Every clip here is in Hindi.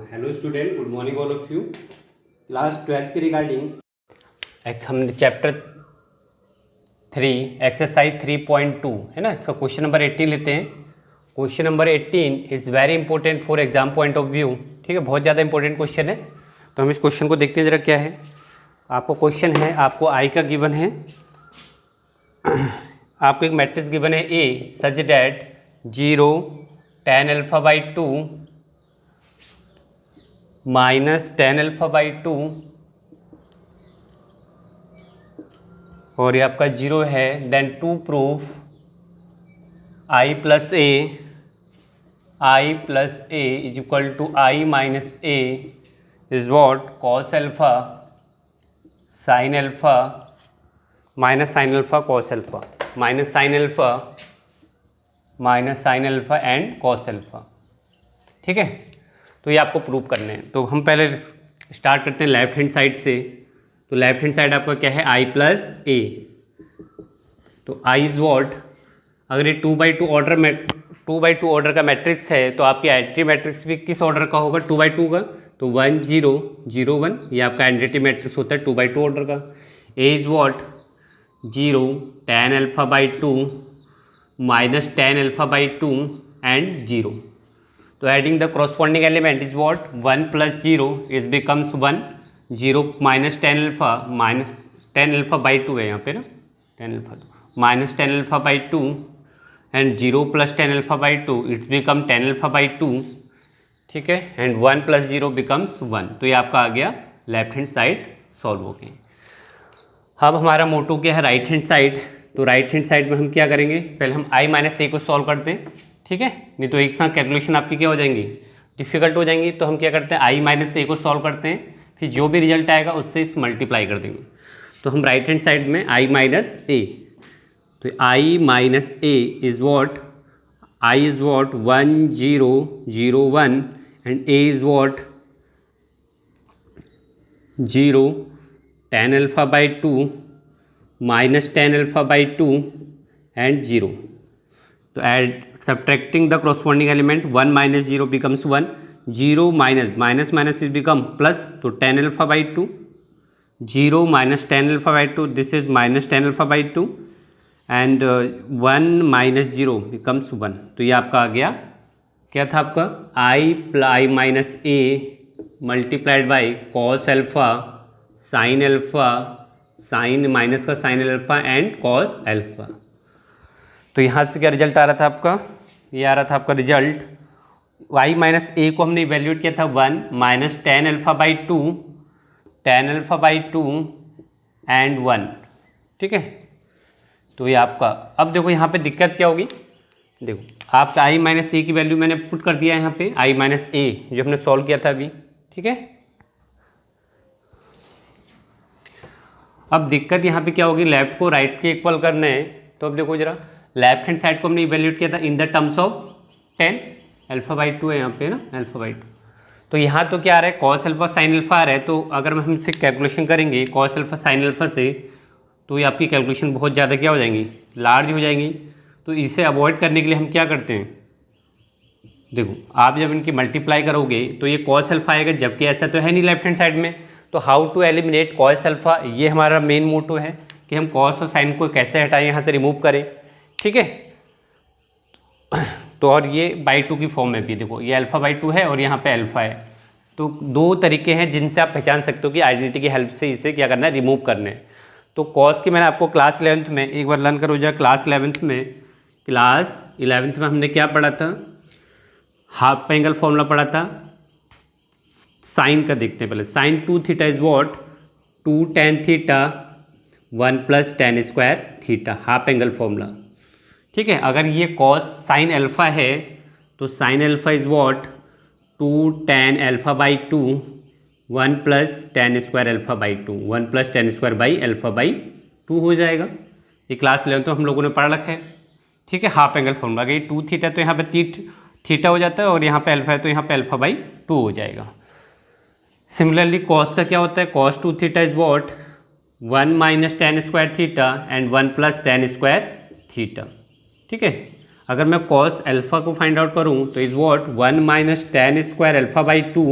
Hello student, good morning all of you. Class 12th के रिगार्डिंग हम चैप्टर 3 एक्सरसाइज 3.2 है ना, इसका क्वेश्चन नंबर 18 लेते हैं। Question number 18 is very important for exam point of view. ठीक है, बहुत ज़्यादा इंपॉर्टेंट क्वेश्चन है। तो हम इस क्वेश्चन को देखते हैं जरा क्या है। आपको क्वेश्चन है, आपको आई का गिवन है, आपको एक मैट्रिक्स गिवन है A such that 0 tan alpha by 2 minus tan alpha by 2 और ये आपका 0 है। Then to proof I plus A is equal to I minus A is what cos alpha sine alpha minus sine alpha cos alpha minus sine alpha and cos alpha. ठीक है, तो ये आपको प्रूव करने हैं। तो हम पहले स्टार्ट करते हैं लेफ्ट हैंड साइड से। तो लेफ्ट हैंड साइड आपका क्या है, आई प्लस ए। तो आई इज वॉट, अगर ये 2/2 ऑर्डर का मैट्रिक्स है तो आपकी आइडेंटिटी मैट्रिक्स भी किस ऑर्डर का होगा, 2/2 का। तो 1 0 0 1 ये आपका आइडेंटिटी मैट्रिक्स होता है 2/2 ऑर्डर का। A is what 0 tan alpha by 2 minus tan alpha by 2 and 0। तो adding the corresponding element is what 1 plus 0 is becomes 1 0 minus tan alpha by 2 है यहाँ पे ना, tan alpha minus tan alpha by 2 and 0 plus tan alpha by 2 it's become tan alpha by 2। ठीक है, एंड 1 प्लस 0 बिकम्स 1। तो ये आपका आ गया लेफ्ट हैंड साइड सॉल्व हो गई। अब हमारा मोटो क्या है, राइट हैंड साइड। तो राइट हैंड साइड में हम क्या करेंगे, पहले हम आई माइनस ए को सॉल्व करते हैं। ठीक है, नहीं तो एक साथ कैलकुलेशन आपकी क्या हो जाएंगी, डिफिकल्ट हो जाएंगी। तो हम क्या करते हैं, आई माइनस ए को सॉल्व करते हैं, फिर जो भी रिजल्ट आएगा उससे इस मल्टीप्लाई कर देंगे। तो हम राइट हैंड साइड में आई माइनस ए, तो I minus A is what 1 0 0 1 and A is what 0 tan alpha by 2 minus tan alpha by 2 and 0। तो add subtracting the corresponding element 1 minus 0 becomes 1 0 minus minus is become plus. तो tan alpha by 2 0 minus tan alpha by 2 this is minus tan alpha by 2 and 1 minus 0 becomes 1। तो ये आपका आ गया, क्या था आपका, I minus A multiplied by cos alpha sine minus का sine alpha and cos alpha. तो यहाँ से क्या रिजल्ट आ रहा था आपका, ये आ रहा था आपका रिजल्ट, y माइनस ए को हमने इवेल्यूएट किया था 1 minus tan alpha by 2 and 1। ठीक है, तो ये आपका, अब देखो यहाँ पे दिक्कत क्या होगी, देखो आपका आई माइनस ए की वैल्यू मैंने पुट कर दिया है यहाँ पे, आई माइनस ए जो हमने सॉल्व किया था अभी। ठीक है, अब दिक्कत यहाँ पे क्या होगी, लेफ्ट को राइट के इक्वल करना है। तो अब देखो जरा, लेफ्ट हैंड साइड को हमने इवेल्यूएट किया था in the terms of tan alpha by 2 है यहाँ पे ना, अल्फा बाई 2। तो यहाँ तो क्या आ रहा है, कॉस अल्फा साइन अल्फा आ रहा है। तो अगर हम इससे कैलकुलेशन करेंगे कॉस अल्फा साइन अल्फा से, तो ये आपकी कैलकुलेशन बहुत ज़्यादा क्या हो जाएंगी, लार्ज हो जाएंगी। तो इसे अवॉइड करने के लिए हम क्या करते हैं, देखो आप जब इनकी मल्टीप्लाई करोगे तो ये कॉस अल्फा आएगा, जबकि ऐसा तो है नहीं लेफ्ट हैंड साइड में। तो how to eliminate cos alpha, ये हमारा मेन मोटो है कि हम कॉस और साइन को कैसे हटाएं, यहाँ से रिमूव करें। ठीक है, तो और ये बाई 2 की फॉर्म में भी देखो, ये अल्फा बाई 2 है और यहाँ पे अल्फा है। तो दो तरीके हैं जिनसे आप पहचान सकते हो कि आइडेंटिटी की हेल्प से इसे क्या करना है, रिमूव करना है। तो कॉस की मैंने आपको क्लास 11th में एक बार लर्न करो जरा, क्लास 11th में हमने क्या पढ़ा था, हाफ एंगल फॉर्मूला पढ़ा था। साइन का देखते हैं पहले, sine 2 theta is what 2 tan theta 1 plus tan square theta, half angle formula. ठीक है, अगर ये कॉस साइन अल्फा है तो sine alpha is what 2 tan alpha by 2 1 plus tan square alpha by 2 1 plus tan square by alpha by 2 हो जाएगा। ये क्लास 11 तो हम लोगों ने पढ़ रखा है। ठीक है, हाफ एंगल फॉर्मूला, अगर ये 2 थीटा तो यहाँ पे थीटा हो जाता है और यहाँ पे अल्फा है तो यहाँ पे अल्फा बाई 2 हो जाएगा। सिमिलरली कॉस का क्या होता है, cos 2 theta is what 1 minus tan square theta and 1 plus tan square theta. ठीक है, अगर मैं कॉस अल्फा को फाइंड आउट करूँ तो is what 1 minus tan square alpha by 2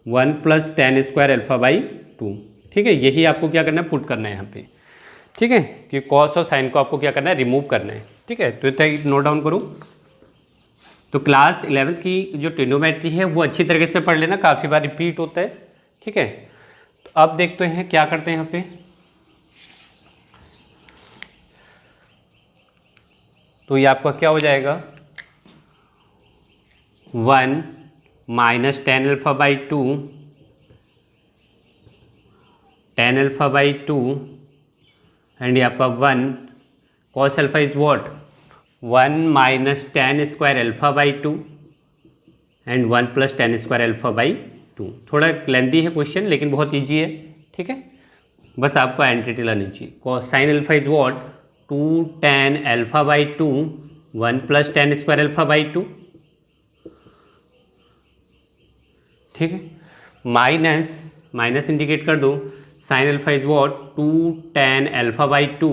1 plus ten square alpha by 2। ठीक है, यही आपको क्या करना है, पुट करना है यहाँ पे। ठीक है, कि कॉस और साइन को आपको क्या करना है, रिमूव करना है। ठीक है, तो इतना नोट डाउन करो। तो क्लास 11th की जो ट्रिग्नोमेट्री है वो अच्छी तरीके से पढ़ लेना, काफ़ी बार रिपीट होता है। ठीक है, तो अब देखते हैं क्या करते हैं यहाँ पे। तो ये आपका क्या हो जाएगा, 1 minus ten alpha by 2, tan alpha by 2 and ये आपका 1 cos alpha is what, 1 minus ten square alpha by 2 and 1 plus ten square alpha by 2। थोड़ा लेंथी है क्वेश्चन लेकिन बहुत ईजी है। ठीक है, बस आपको एंटिटी लानी चाहिए। Cos sine alpha is what, 2 tan alpha by 2 1 plus ten square alpha by 2। ठीक है, माइनस इंडिकेट कर दो, sign alpha is what, 2 tan alpha by 2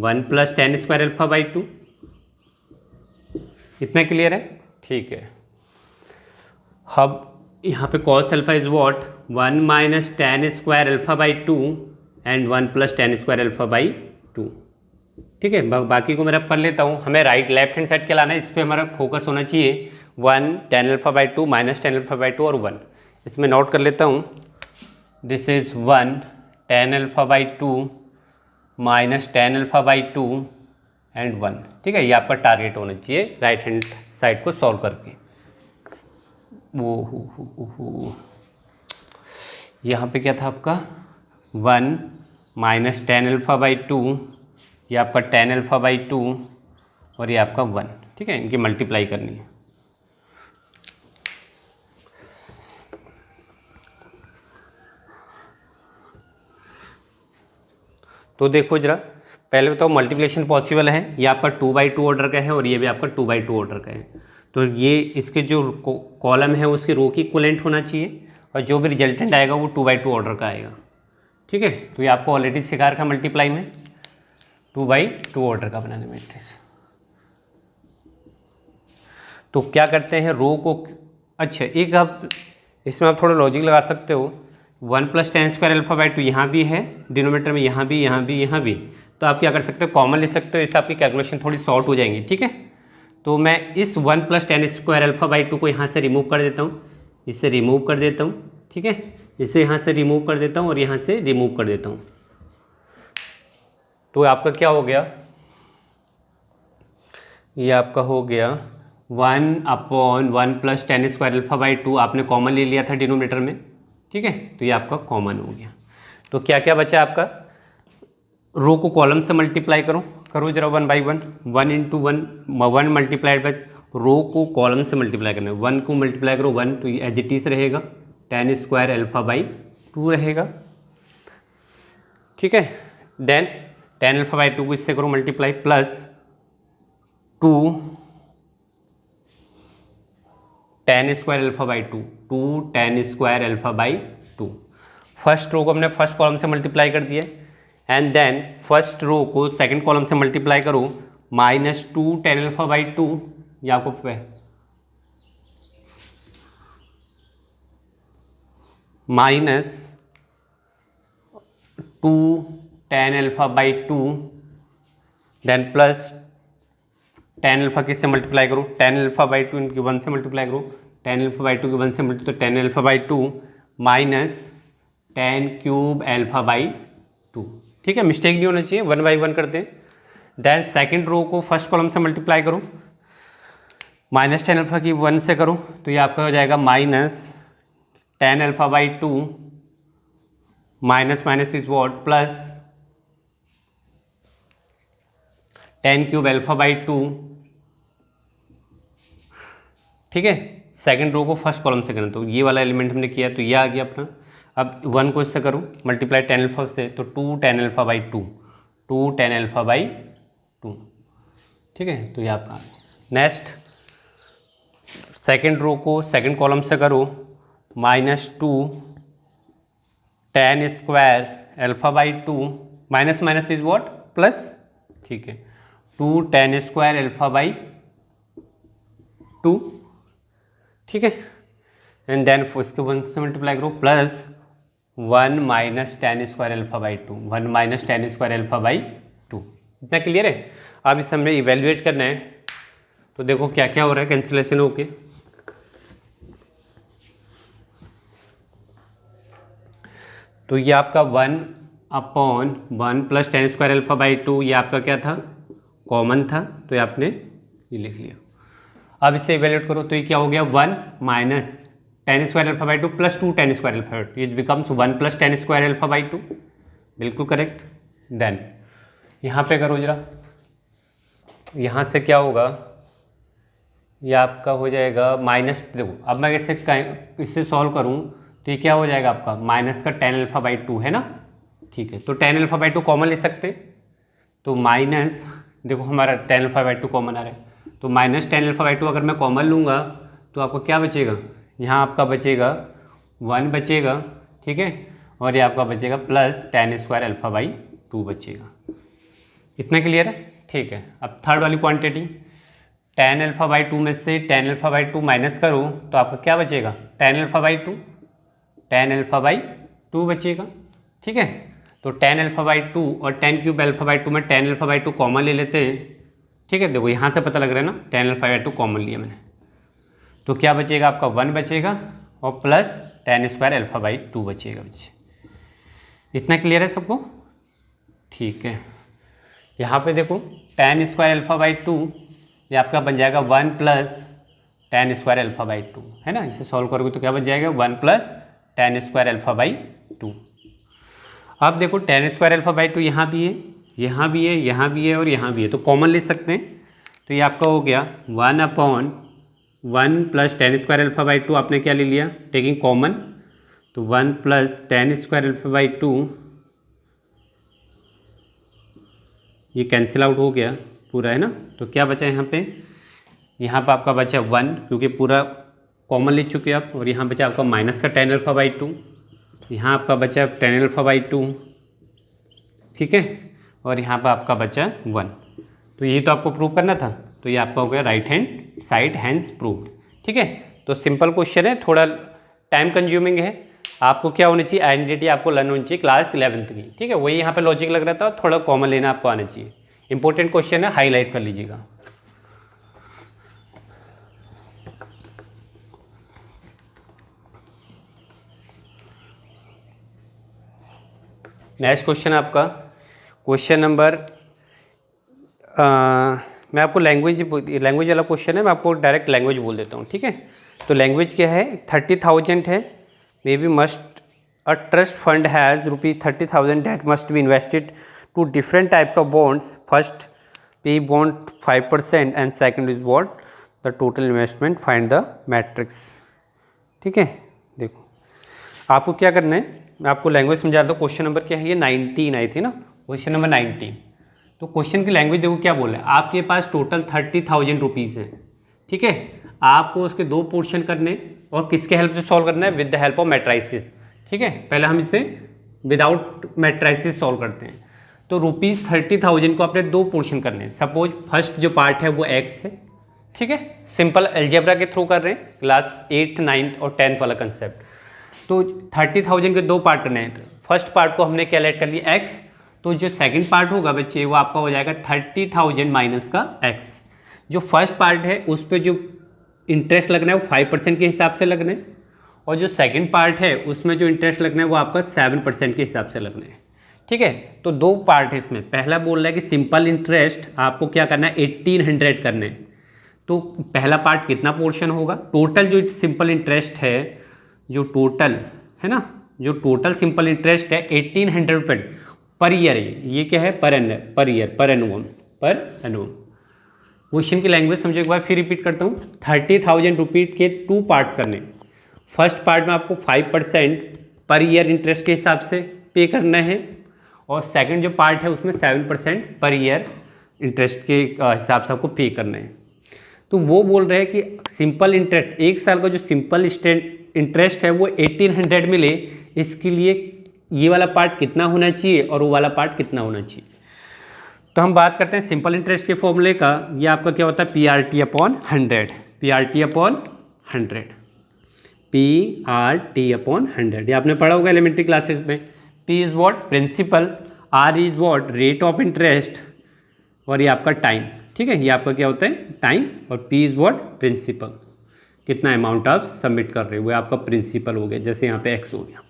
1 plus ten square alpha by 2। इतना क्लियर है? ठीक है, अब यहाँ पे cos alpha is what, 1 minus ten square alpha by 2 and 1 plus ten square alpha by 2। ठीक है, बाकी को मैं रब कर लेता हूँ। हमें राइट लेफ्ट हैंड साइड क्या लाना है, इस पर हमारा फोकस होना चाहिए। 1 ten alpha by 2 minus ten alpha by 2 और 1, इसमें नोट कर लेता हूँ। This is 1 ten alpha by 2 minus ten alpha by 2 and 1। ठीक है, ये आपका टारगेट होना चाहिए राइट हैंड साइड को सॉल्व करके। वो हो यहाँ पे क्या था आपका, 1 माइनस टेन अल्फा बाई 2, ये आपका टेन अल्फा बाई 2 और ये आपका 1। ठीक है, इनकी मल्टीप्लाई करनी है। तो देखो जरा, पहले बताओ मल्टीप्लिकेशन पॉसिबल है, ये आपका 2/2 ऑर्डर का है और ये भी आपका 2/2 ऑर्डर का है। तो ये इसके जो कॉलम है उसके रो की इक्विवेलेंट होना चाहिए और जो भी रिजल्टेंट आएगा वो 2/2 ऑर्डर का आएगा। ठीक है, तो ये आपको ऑलरेडी सिखा रखा मल्टीप्लाई में 2/2 ऑर्डर का बनाने मैट्रिक्स। तो क्या करते हैं, रो को, अच्छा एक आप इसमें आप थोड़ा लॉजिक लगा सकते हो। 1 plus ten square alpha by 2 यहाँ भी है डिनोमिनेटर में, यहाँ भी, यहाँ भी, यहाँ भी। तो आप क्या कर सकते हो, कॉमन ले सकते हो, इससे आपकी कैलकुलेशन थोड़ी शॉर्ट हो जाएंगी। ठीक है, तो मैं इस 1 plus ten square alpha by 2 को यहाँ से रिमूव कर देता हूँ, इससे रिमूव कर देता हूँ। ठीक है, इसे यहाँ से रिमूव कर देता हूँ और यहाँ से रिमूव कर देता हूँ। तो आपका क्या हो गया, ये आपका हो गया 1/1 plus ten square alpha by 2 आपने कॉमन ले लिया था डिनोमिनेटर में। ठीक है, तो ये आपका कॉमन हो गया। तो क्या क्या बचा आपका, रो को कॉलम से मल्टीप्लाई करो जरा 1/1, 1 इंटू 1 मल्टीप्लाइड बाई, रो को कॉलम से मल्टीप्लाई करना है, 1 को मल्टीप्लाई करो 1 तो ये एज इट इज रहेगा, टेन स्क्वायर अल्फा बाई 2 रहेगा। ठीक है, देन टेन अल्फा बाई 2 को इससे करो multiply, plus 2 tan square alpha by 2, 2 tan square alpha by 2। First row को हमने फर्स्ट कॉलम से मल्टीप्लाई कर दिया एंड देन फर्स्ट रो को सेकंड कॉलम से मल्टीप्लाई करो, -2 टेन अल्फा बाई 2, ये आपको -2 tan alpha by 2 then plus tan alpha किससे मल्टीप्लाई करो, टेन अल्फा बाई 2 इनकी 1 से मल्टीप्लाई करो, टेन अल्फा बाई 2 की 1 से मल्टीप्लाई, तो ten alpha by 2 minus ten cube alpha by 2। ठीक है, मिस्टेक नहीं होना चाहिए, 1/1 करते हैं। देन सेकंड रो को फर्स्ट कॉलम से मल्टीप्लाई करो, माइनस टेन अल्फा की 1 से करो, तो ये आपका हो जाएगा minus ten alpha by 2 minus minus is what plus ten cube alpha by 2। ठीक है, सेकंड रो को फर्स्ट कॉलम से करना, तो ये वाला एलिमेंट हमने किया तो ये आ गया अपना। अब 1 को इससे करो मल्टीप्लाई टेन अल्फा से, तो 2 tan alpha by 2, 2 tan alpha by 2। ठीक है, तो ये आपका नेक्स्ट सेकंड रो को सेकंड कॉलम से करो, -2 tan square alpha by 2, minus minus is what plus. ठीक है, 2 टेन स्क्वायर अल्फा बाई 2। ठीक है, एंड देन उसके 1 से मल्टीप्लाई करो plus 1 minus ten square alpha by 2, 1 minus ten square alpha by 2। इतना क्लियर है। अब इसे हमें इवेल्युएट करना है, तो देखो क्या क्या हो रहा है कैंसिलेशन होके। तो ये आपका 1/1 plus ten square alpha by 2, ये आपका क्या था, कॉमन था, तो ये आपने ये लिख लिया। अब इसे इवेल्युएट करो तो ये क्या हो गया, 1 minus ten square alpha by 2 plus 2 tan square alpha by 2, ये becomes 1 plus ten square alpha by 2। बिल्कुल करेक्ट। देन यहाँ पे करो जरा, यहाँ से क्या होगा, ये आपका हो जाएगा माइनस, देखो अब मैं इससे सॉल्व करूँ तो ये क्या हो जाएगा आपका, माइनस का टेन अल्फा बाई 2 है ना। ठीक है, तो टेन अल्फा बाई 2 कॉमन ले सकते हैं, तो माइनस, देखो हमारा टेन अल्फा बाई 2 कॉमन आ रहा है, तो माइनस टेन अल्फा बाई 2 अगर मैं कॉमन लूँगा तो आपको क्या बचेगा, यहाँ आपका बचेगा 1 बचेगा, ठीक है, और ये आपका बचेगा plus ten square alpha by 2 बचेगा। इतना क्लियर है। ठीक है, अब थर्ड वाली क्वांटिटी, टेन अल्फा बाई 2 में से टेन अल्फा बाई 2 माइनस करो तो आपका क्या बचेगा, ten alpha by 2, tan alpha by 2 बचेगा। ठीक है, तो टेन अल्फा बाई 2 और टेन क्यूब अल्फा बाई 2 में टेन अल्फा बाई 2 कॉमन ले लेते हैं। ठीक है, देखो यहाँ से पता लग रहा है ना, टेन अल्फा बाई 2 कॉमन लिया मैंने, तो क्या बचेगा आपका 1 बचेगा और plus ten square alpha by 2 बचेगा बच्चे। इतना क्लियर है सबको। ठीक है, यहाँ पे देखो टेन स्क्वायर अल्फा बाई 2 ये आपका बन जाएगा 1 plus ten square alpha by 2, है ना। इसे सॉल्व करोगे तो क्या बन जाएगा, 1 plus ten square alpha by 2। अब देखो टेन स्क्वायर अल्फा बाई 2 यहाँ भी है, यहाँ भी है, यहाँ भी है और यहाँ भी है, तो कॉमन ले सकते हैं। तो ये आपका हो गया 1/1 plus ten square alpha by 2, आपने क्या ले लिया, टेकिंग कॉमन, तो 1 plus ten square alpha by 2, ये कैंसिल आउट हो गया पूरा, है ना। तो क्या बचा यहाँ पे, यहाँ पे आपका बचा 1 क्योंकि पूरा कॉमन ले चुके आप, और यहाँ बचा आपका माइनस का टेन अल्फा बाई 2, यहाँ आपका बचा टेन अल्फा बाई 2, ठीक है, और यहाँ पर आपका बचा 1। तो ये तो आपको प्रूव करना था, तो ये आपका हो गया right hand side hands proved. ठीक है, तो सिंपल क्वेश्चन है, थोड़ा टाइम कंज्यूमिंग है। आपको क्या होनी चाहिए, आइडेंटिटी आपको लर्न होनी चाहिए क्लास 11th की। ठीक है, वही यहाँ पे लॉजिक लग रहा था, थोड़ा कॉमन लेना आपको आना चाहिए। इंपॉर्टेंट क्वेश्चन है, हाईलाइट कर लीजिएगा। नेक्स्ट क्वेश्चन आपका क्वेश्चन नंबर, मैं आपको लैंग्वेज वाला क्वेश्चन है, मैं आपको डायरेक्ट लैंग्वेज बोल देता हूँ। ठीक है, तो लैंग्वेज क्या है, 30,000 है, may be must a trust fund has ₹30,000 that must be invested to different types of bonds. First pay bond 5% and second is what the total investment, find the matrix. ठीक है, देखो आपको क्या करना है, मैं आपको लैंग्वेज समझाता हूँ। क्वेश्चन नंबर क्या है, ये 19 आई थी ना, क्वेश्चन नंबर 19। तो क्वेश्चन की लैंग्वेज देखो क्या बोला है, आपके पास टोटल 30,000 रुपीज़ है। ठीक है, आपको उसके दो पोर्शन करने, और किसके हेल्प से सॉल्व करना है, with the help of matrices. ठीक है, पहले हम इसे विदाउट मैट्राइसिस सॉल्व करते हैं। तो ₹30,000 को आपने दो पोर्शन करने हैं। सपोज फर्स्ट जो पार्ट है वो x है। ठीक है, सिंपल अलजेब्रा के थ्रू कर रहे हैं, क्लास 8th 9th और 10th वाला कंसेप्ट। तो 30,000 के दो पार्ट करने हैं। फर्स्ट पार्ट को हमने कैलकुलेट कर लिया x, तो जो सेकंड पार्ट होगा बच्चे वो आपका हो जाएगा 30,000 माइनस का x। जो फर्स्ट पार्ट है उस पर जो इंटरेस्ट लगना है वो 5% के हिसाब से लगना है, और जो सेकंड पार्ट है उसमें जो इंटरेस्ट लगना है वो आपका 7% के हिसाब से लगना है। ठीक है, तो दो पार्ट है इसमें। पहला बोल रहा है कि सिंपल इंटरेस्ट आपको क्या करना है, 1800 करने हैं। तो पहला पार्ट कितना पोर्शन होगा, टोटल जो सिंपल इंटरेस्ट है, जो टोटल है ना, जो टोटल सिंपल इंटरेस्ट है 1800 रुपये पर ईयर है। ये क्या है, पर ईयर, पर एनुअम। क्वेश्चन की लैंग्वेज समझो एक बार फिर रिपीट करता हूँ। 30,000 रुपये के टू पार्ट्स करने। फर्स्ट पार्ट में आपको 5% पर ईयर इंटरेस्ट के हिसाब से पे करना है, और सेकंड जो पार्ट है उसमें 7% पर ईयर इंटरेस्ट के हिसाब से आपको पे करना है। तो वो बोल रहे हैं कि सिंपल इंटरेस्ट, एक साल का जो सिंपल इंटरेस्ट है वो 1800 मिले, इसके लिए ये वाला पार्ट कितना होना चाहिए और वो वाला पार्ट कितना होना चाहिए। तो हम बात करते हैं सिंपल इंटरेस्ट के फॉर्मूले का। ये आपका क्या होता है, PRT/100, PRT/100। PRT/100, ये आपने पढ़ा होगा एलिमेंट्री क्लासेस में। P is what, principal, R is what, rate of interest, और ये आपका टाइम। ठीक है, ये आपका क्या होता है, टाइम, और P इज़ व्हाट, प्रिंसिपल, कितना अमाउंट आप सबमिट कर रहे हो, वो आपका प्रिंसिपल हो गया, जैसे यहाँ पे X हो गया।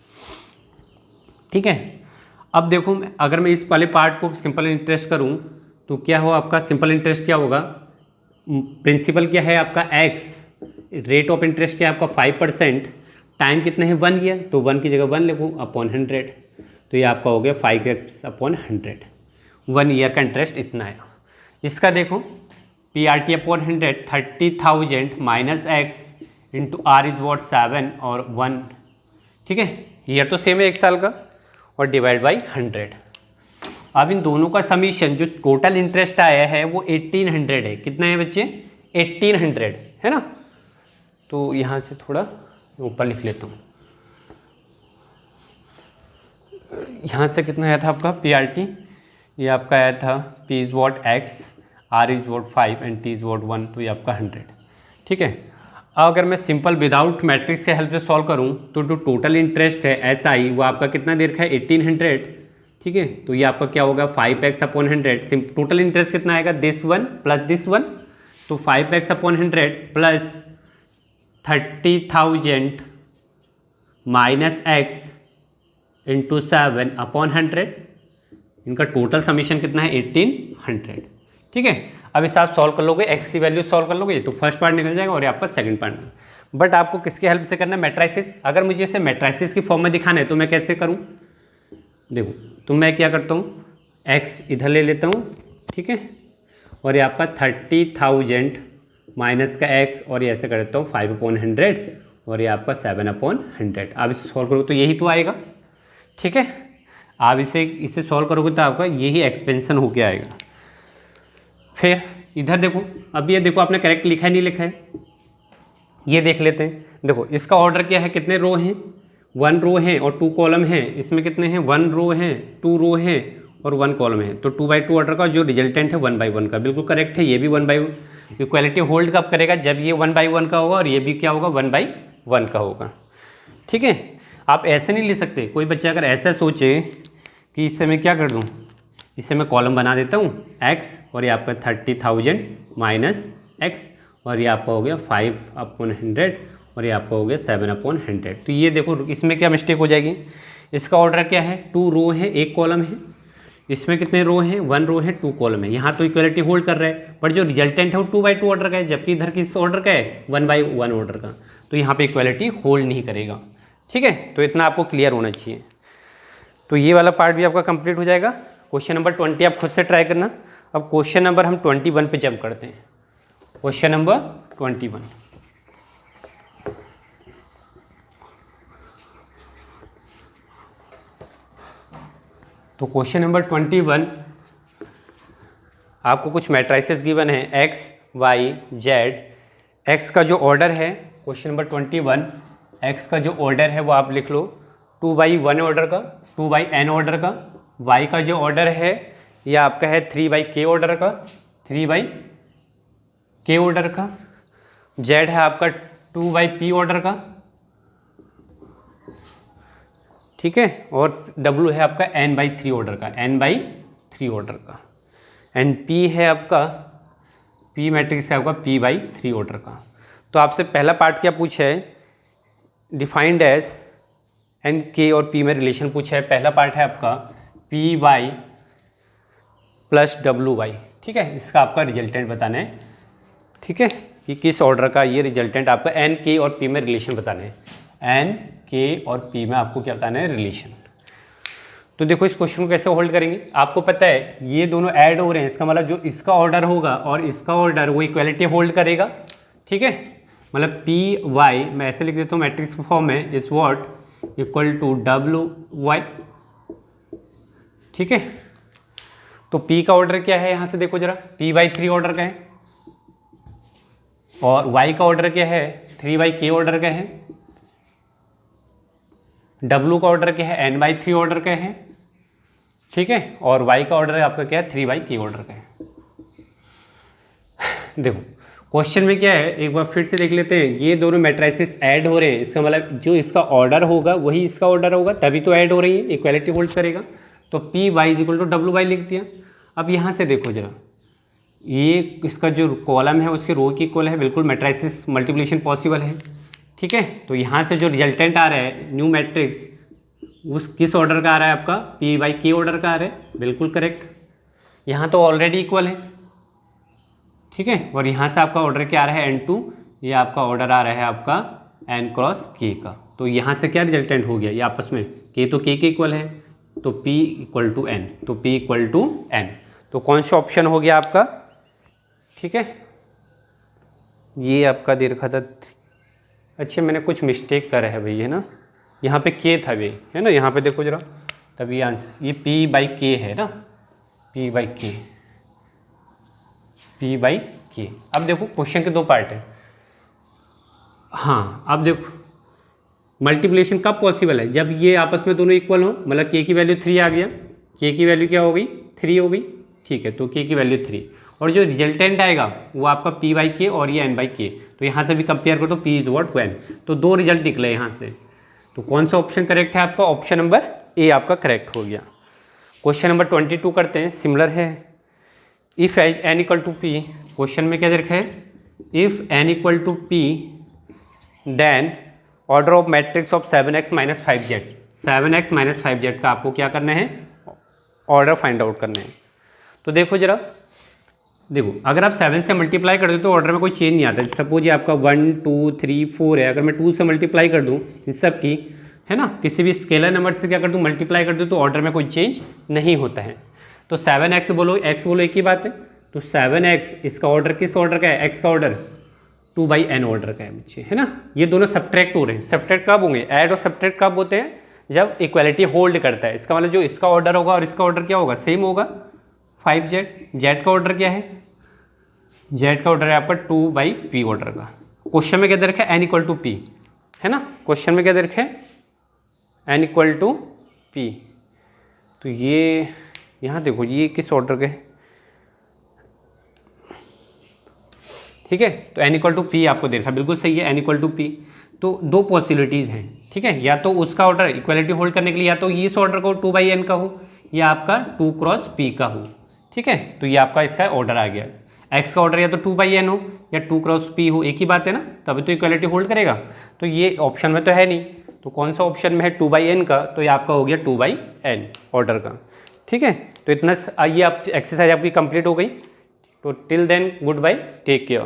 ठीक है, अब देखो अगर मैं इस वाले पार्ट को सिंपल इंटरेस्ट करूँ तो क्या हो, आपका सिंपल इंटरेस्ट क्या होगा, प्रिंसिपल क्या है आपका X, रेट ऑफ इंटरेस्ट क्या है आपका 5%, टाइम कितने हैं 1 ईयर, तो 1 की जगह 1 लिखूँ अपॉन 100, तो ये आपका हो गया 5x/100, 1 ईयर का इंटरेस्ट इतना है। इसका देखो PRT/100 30,000 minus X into R is what 7 और 1, ठीक है, ईयर तो सेम है 1 साल का, और डिवाइड बाई 100। अब इन दोनों का समीशन जो टोटल इंटरेस्ट आया है वो 1800 है। कितना है बच्चे, 1800 है ना। तो यहाँ से थोड़ा ऊपर लिख लेता हूँ, यहाँ से कितना आया था आपका PRT, ये आपका आया था P is what X, R is what 5 and T is what 1, तो ये आपका 100। ठीक है, अगर मैं सिंपल विदाउट मैट्रिक्स के हेल्प से सॉल्व करूँ तो जो टोटल इंटरेस्ट है SI वो आपका कितना दे रखा है 1800। ठीक है, तो ये आपका क्या होगा 5x/100, टोटल इंटरेस्ट कितना आएगा, this one plus this one, तो 5x/100 plus 30,000 minus X into 7/100, इनका टोटल समीशन कितना है 1800। ठीक है, अब इसे आप सॉल्व कर लोगे, X की वैल्यू सॉल्व कर लोगे तो फर्स्ट पार्ट निकल जाएगा और ये आपका सेकंड पार्ट। बट आपको किसके हेल्प से करना है, मैट्राइसिस। अगर मुझे इसे मैट्राइसिस की फॉर्म में दिखाना है तो मैं कैसे करूँ, देखो, तो मैं क्या करता हूँ, X इधर ले लेता हूँ, ठीक है, और ये आपका 30,000 माइनस का X, और ये ऐसे कर देता हूँ 5/100, और ये आपका 7/100। आप इसे सॉल्व करोगे तो यही तो आएगा। ठीक है, आप इसे सॉल्व करोगे तो आपका यही एक्सपेंशन होके आएगा। फिर इधर देखो, अब ये देखो आपने करेक्ट लिखा है नहीं लिखा है, ये देख लेते हैं। देखो इसका ऑर्डर क्या है, कितने रो हैं, 1 रो है और 2 कॉलम हैं। इसमें कितने हैं, 1 रो है, 2 रो है और 1 कॉलम है, तो 2/2 ऑर्डर का जो रिजल्टेंट है 1/1 का, बिल्कुल करेक्ट है। ये भी 1/1, इक्वालिटी होल्ड कब करेगा, जब ये 1/1 का होगा और ये भी क्या होगा 1/1 का होगा। ठीक है, आप ऐसे नहीं ले सकते। कोई बच्चा अगर ऐसा सोचे कि इससे मैं क्या कर दूँ, इसे मैं कॉलम बना देता हूँ X, और ये आपका 30,000 माइनस X, और ये आपका हो गया 5/100, और ये आपका हो गया 7/100। तो ये देखो इसमें क्या मिस्टेक हो जाएगी, इसका ऑर्डर क्या है, 2 रो है 1 कॉलम है, इसमें कितने रो हैं, 1 रो है 2 कॉलम है। यहाँ तो इक्वलिटी होल्ड कर रहा है, बट जो रिजल्टेंट है वो 2/2 ऑर्डर का है, जबकि इधर किस ऑर्डर का है 1/1 ऑर्डर का, तो यहाँ पे इक्वलिटी होल्ड नहीं करेगा। ठीक है, तो इतना आपको क्लियर होना चाहिए। तो ये वाला पार्ट भी आपका कंप्लीट हो जाएगा। क्वेश्चन नंबर 20 आप खुद से ट्राई करना। अब क्वेश्चन नंबर हम 21 पे जंप करते हैं। क्वेश्चन नंबर 21, तो क्वेश्चन नंबर 21 आपको कुछ मैट्राइसेस गिवन है X, Y, Z। X का जो ऑर्डर है, क्वेश्चन नंबर 21, X का जो ऑर्डर है वो आप लिख लो 2/1 ऑर्डर का, 2/n ऑर्डर का। Y का जो ऑर्डर है ये आपका है 3/k ऑर्डर का, 3/k ऑर्डर का। Z है आपका 2/p ऑर्डर का, ठीक है, और W है आपका n/3 ऑर्डर का, n/3 ऑर्डर का। एंड P है आपका, P मैट्रिक्स है आपका p/3 ऑर्डर का। तो आपसे पहला पार्ट क्या पूछा है, डिफाइंड एज एंड K और P में रिलेशन पूछा है। पहला पार्ट है आपका PY प्लस WY। ठीक है, इसका आपका रिजल्टेंट बताना है। ठीक है, कि किस ऑर्डर का ये रिजल्टेंट आपका N, K और P में रिलेशन बताना है। N, K और P में आपको क्या बताना है, रिलेशन। तो देखो इस क्वेश्चन को कैसे होल्ड करेंगे, आपको पता है ये दोनों ऐड हो रहे हैं, इसका मतलब जो इसका ऑर्डर होगा और इसका ऑर्डर वो इक्वालिटी होल्ड करेगा। ठीक है, मतलब PY मैं ऐसे लिख देता हूँ मैट्रिक्स फॉर्म में, is what equal to WY। ठीक है, तो P का ऑर्डर क्या है, यहाँ से देखो जरा, p/3 ऑर्डर का है, और Y का ऑर्डर क्या है 3/k ऑर्डर का है, W का ऑर्डर क्या है n/3 ऑर्डर का है। ठीक है, और Y का ऑर्डर है आपका क्या है 3/k ऑर्डर का है। देखो क्वेश्चन में क्या है, एक बार फिर से देख लेते हैं। ये दोनों मैट्रिसेस ऐड हो रहे हैं, इसका मतलब जो इसका ऑर्डर होगा वही इसका ऑर्डर होगा, तभी तो ऐड हो रही है, इक्वालिटी होल्ड करेगा। तो P Y is equal to W Y लिख दिया। अब यहाँ से देखो जरा, ये इसका जो कॉलम है उसके रो की इक्वल है, बिल्कुल मैट्रिसेस मल्टीप्लिकेशन पॉसिबल है। ठीक है, तो यहाँ से जो रिजल्टेंट आ रहा है न्यू मैट्रिक्स, उस किस ऑर्डर का आ रहा है आपका, पी बाई के ऑर्डर का आ रहा है, बिल्कुल करेक्ट। यहाँ तो ऑलरेडी इक्वल है। ठीक है, और यहाँ से आपका ऑर्डर क्या आ रहा है n2, ये आपका ऑर्डर आ रहा है आपका n क्रॉस k का। तो यहाँ से क्या रिजल्टेंट हो गया, ये आपस में k तो k के इक्वल है, तो p इक्वल टू n, तो p इक्वल टू n। तो कौन सा ऑप्शन हो गया आपका, ठीक है, ये आपका दे रखा था। अच्छा मैंने कुछ मिस्टेक करा है भाई, है ना, यहाँ पे k था भाई, है ना, यहाँ पे देखो जरा, तभी आंसर ये p बाई k है ना, p by k, p by k। अब देखो क्वेश्चन के दो पार्ट है। हाँ अब देखो मल्टीप्लिकेशन कब पॉसिबल है, जब ये आपस में दोनों इक्वल हो, मतलब k की वैल्यू 3 आ गया, k की वैल्यू क्या हो गई, 3 हो गई। ठीक है, तो k की वैल्यू 3, और जो रिजल्टेंट आएगा वो आपका p बाई के और ये n बाई के। तो यहाँ से भी कंपेयर करो तो p is what to n, तो दो रिजल्ट निकले यहाँ से। तो कौन सा ऑप्शन करेक्ट है आपका, ऑप्शन नंबर ए आपका करेक्ट हो गया। क्वेश्चन नंबर 22 करते हैं, सिमिलर है। If n equal to P, question में क्या दे रखा है, if n equal to P then order of matrix of 7x minus 5z, 7x minus 5z का आपको क्या करना है, ऑर्डर फाइंड आउट करना है। तो देखो जरा, देखो अगर आप 7 से मल्टीप्लाई कर दो तो ऑर्डर में कोई चेंज नहीं आता। सपोज ये आपका 1 2 3 4 है, अगर मैं 2 से मल्टीप्लाई कर दूँ इन सब की, है ना, किसी भी स्केलर नंबर से क्या कर दूँ, मल्टीप्लाई कर दूँ, तो ऑर्डर में कोई चेंज नहीं होता है। तो 7x बोलो, x बोलो, एक ही बात है। तो 7x इसका ऑर्डर किस ऑर्डर का है, x का ऑर्डर 2/n ऑर्डर का है बच्चे, है ना। ये दोनों सब्ट्रैक्ट हो रहे हैं। सब्ट्रैक्ट कब होंगे, ऐड और सब्ट्रैक्ट कब होते हैं, जब इक्वालिटी होल्ड करता है। इसका मतलब जो इसका ऑर्डर होगा और इसका ऑर्डर क्या होगा, सेम होगा, 5z। z का ऑर्डर क्या है, z का ऑर्डर है आपका 2/p ऑर्डर का। क्वेश्चन में क्या दे रखा है, n इक्वल टू p, है ना, क्वेश्चन में क्या दे रखा है, n इक्वल टू p। तो ये यहाँ देखो ये किस ऑर्डर के, ठीक है, तो n इक्वल टू पी आपको दे रखा है, बिल्कुल सही है, n इक्वल टू पी। तो दो पॉसिबिलिटीज़ हैं, ठीक है, या तो उसका ऑर्डर इक्वालिटी होल्ड करने के लिए या तो इस ऑर्डर को 2/n का हो या आपका 2 क्रॉस p का हो। ठीक है, तो ये आपका इसका ऑर्डर आ गया। x का ऑर्डर या तो 2/n हो या 2 क्रॉस p हो, एक ही बात है ना, तभी तो इक्वालिटी होल्ड करेगा। तो ये ऑप्शन में तो है नहीं, तो कौन सा ऑप्शन में है 2/n का, तो ये आपका हो गया 2/n ऑर्डर का। ठीक है, तो इतना, आइए आप एक्सरसाइज आपकी कंप्लीट हो गई। तो till then goodbye, take care.